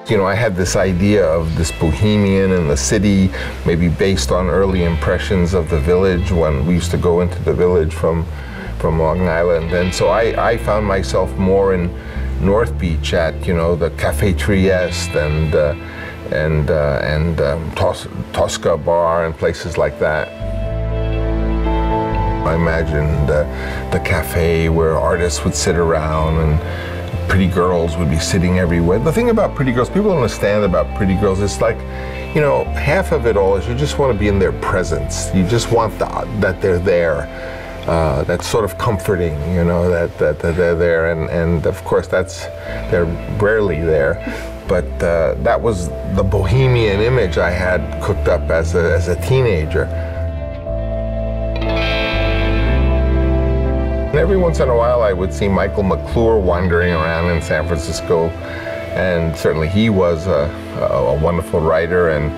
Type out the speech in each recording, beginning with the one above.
You know, I had this idea of this bohemian in the city, maybe based on early impressions of the village when we used to go into the village from Long Island. And so I found myself more in North Beach at, you know, the Cafe Trieste and Tosca Bar and places like that. I imagined the cafe where artists would sit around and pretty girls would be sitting everywhere. The thing about pretty girls, people don't understand about pretty girls, it's like, you know, half of it all is you just want to be in their presence. You just want that they're there. That's sort of comforting, you know, that they're there. And of course, they're rarely there. But that was the bohemian image I had cooked up as a teenager. And every once in a while I would see Michael McClure wandering around in San Francisco, and certainly he was a wonderful writer and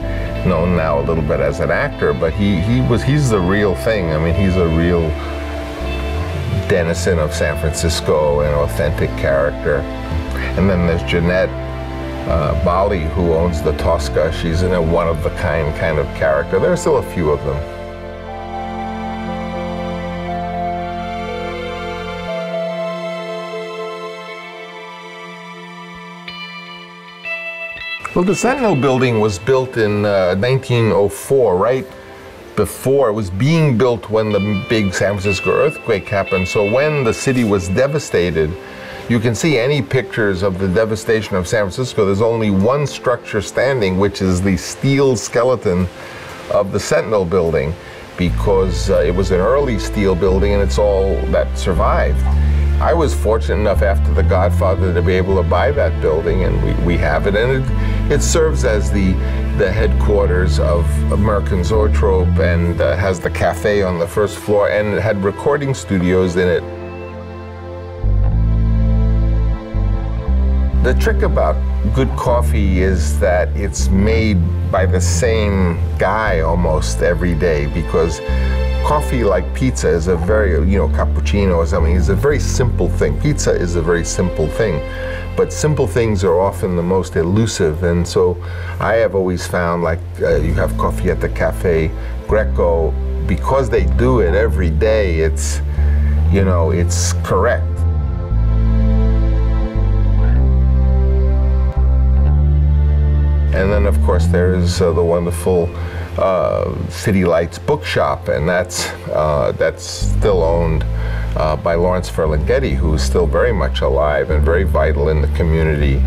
known now a little bit as an actor, but he's the real thing. I mean, he's a real denizen of San Francisco, an authentic character. And then there's Jeanette Bali, who owns the Tosca. She's a one-of-the-kind kind of character. There are still a few of them. Well, the Sentinel building was built in 1904, right before. It was being built when the big San Francisco earthquake happened. So when the city was devastated, you can see any pictures of the devastation of San Francisco. There's only one structure standing, which is the steel skeleton of the Sentinel building, because it was an early steel building and it's all that survived. I was fortunate enough after The Godfather to be able to buy that building, and we have it. And it serves as the headquarters of American Zoetrope, and has the cafe on the first floor, and it had recording studios in it. The trick about good coffee is that it's made by the same guy almost every day, because coffee, like pizza, is a very, you know, cappuccino or something, is a very simple thing. Pizza is a very simple thing, but simple things are often the most elusive. And so I have always found, like, you have coffee at the Cafe Greco, because they do it every day, it's, you know, it's correct. And then, of course, there is the wonderful City Lights bookshop, and that's still owned by Lawrence Ferlinghetti, who's still very much alive and very vital in the community.